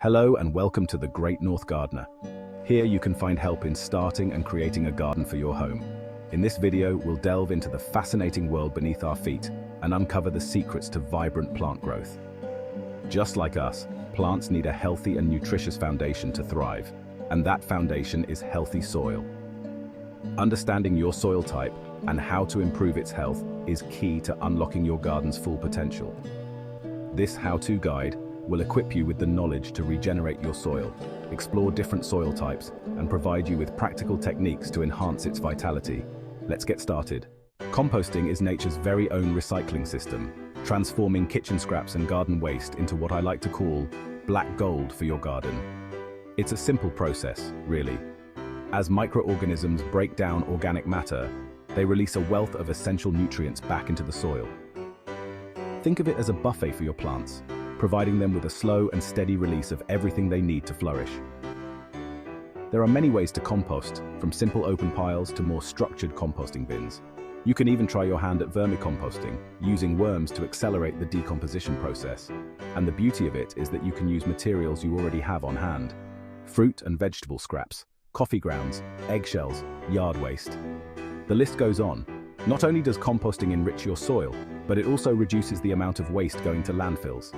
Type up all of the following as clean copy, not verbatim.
Hello and welcome to the Great North Gardener. Here you can find help in starting and creating a garden for your home. In this video, we'll delve into the fascinating world beneath our feet and uncover the secrets to vibrant plant growth. Just like us, plants need a healthy and nutritious foundation to thrive, and that foundation is healthy soil. Understanding your soil type and how to improve its health is key to unlocking your garden's full potential. This how-to guide will equip you with the knowledge to regenerate your soil, explore different soil types, and provide you with practical techniques to enhance its vitality. Let's get started. Composting is nature's very own recycling system, transforming kitchen scraps and garden waste into what I like to call black gold for your garden. It's a simple process, really. As microorganisms break down organic matter, they release a wealth of essential nutrients back into the soil. Think of it as a buffet for your plants, providing them with a slow and steady release of everything they need to flourish. There are many ways to compost, from simple open piles to more structured composting bins. You can even try your hand at vermicomposting, using worms to accelerate the decomposition process. And the beauty of it is that you can use materials you already have on hand. Fruit and vegetable scraps, coffee grounds, eggshells, yard waste. The list goes on. Not only does composting enrich your soil, but it also reduces the amount of waste going to landfills.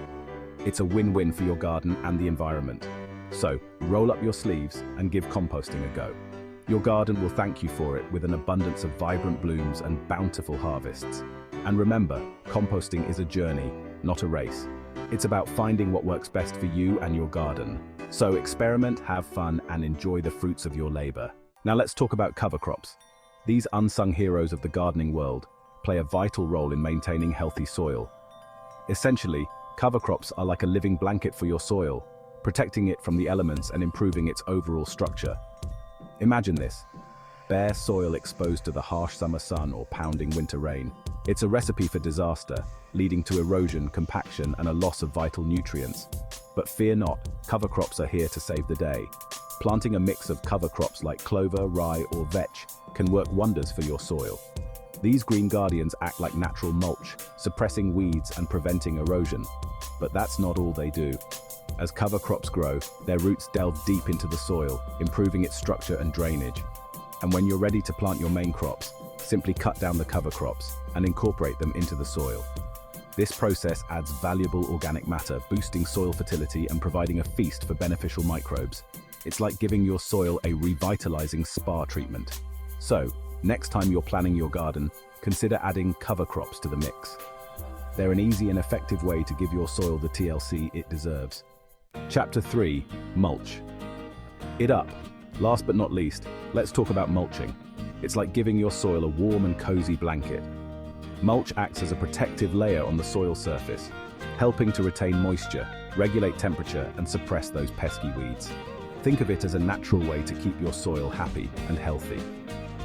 It's a win-win for your garden and the environment. So, roll up your sleeves and give composting a go. Your garden will thank you for it with an abundance of vibrant blooms and bountiful harvests. And remember, composting is a journey, not a race. It's about finding what works best for you and your garden. So experiment, have fun, and enjoy the fruits of your labor. Now let's talk about cover crops. These unsung heroes of the gardening world play a vital role in maintaining healthy soil. Essentially, cover crops are like a living blanket for your soil, protecting it from the elements and improving its overall structure. Imagine this: bare soil exposed to the harsh summer sun or pounding winter rain. It's a recipe for disaster, leading to erosion, compaction, and a loss of vital nutrients. But fear not, cover crops are here to save the day. Planting a mix of cover crops like clover, rye, or vetch can work wonders for your soil. These green guardians act like natural mulch, suppressing weeds and preventing erosion. But that's not all they do. As cover crops grow, their roots delve deep into the soil, improving its structure and drainage. And when you're ready to plant your main crops, simply cut down the cover crops and incorporate them into the soil. This process adds valuable organic matter, boosting soil fertility and providing a feast for beneficial microbes. It's like giving your soil a revitalizing spa treatment. So, next time you're planning your garden, consider adding cover crops to the mix. They're an easy and effective way to give your soil the TLC it deserves. Chapter 3. Mulch. It up. Last but not least, let's talk about mulching. It's like giving your soil a warm and cozy blanket. Mulch acts as a protective layer on the soil surface, helping to retain moisture, regulate temperature, and suppress those pesky weeds. Think of it as a natural way to keep your soil happy and healthy.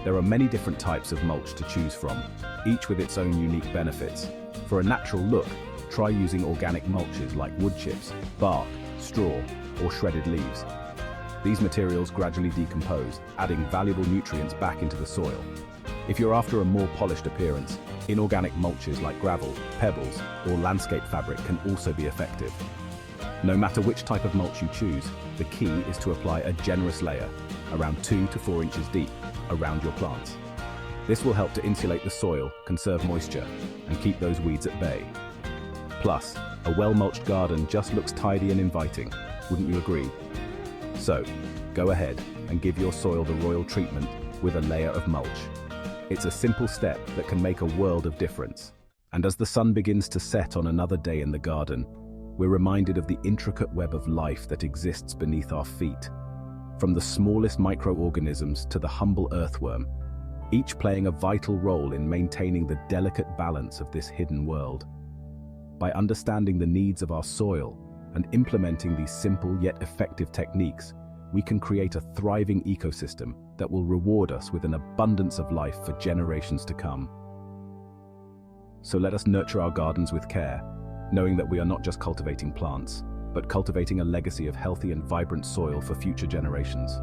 There are many different types of mulch to choose from, each with its own unique benefits. For a natural look, try using organic mulches like wood chips, bark, straw, or shredded leaves. These materials gradually decompose, adding valuable nutrients back into the soil. If you're after a more polished appearance, inorganic mulches like gravel, pebbles, or landscape fabric can also be effective. No matter which type of mulch you choose, the key is to apply a generous layer, around 2 to 4 inches deep, around your plants. This will help to insulate the soil, conserve moisture, and keep those weeds at bay. Plus, a well-mulched garden just looks tidy and inviting, wouldn't you agree? So, go ahead and give your soil the royal treatment with a layer of mulch. It's a simple step that can make a world of difference. And as the sun begins to set on another day in the garden, we're reminded of the intricate web of life that exists beneath our feet. From the smallest microorganisms to the humble earthworm, each playing a vital role in maintaining the delicate balance of this hidden world. By understanding the needs of our soil and implementing these simple yet effective techniques, we can create a thriving ecosystem that will reward us with an abundance of life for generations to come. So let us nurture our gardens with care, knowing that we are not just cultivating plants, but cultivating a legacy of healthy and vibrant soil for future generations.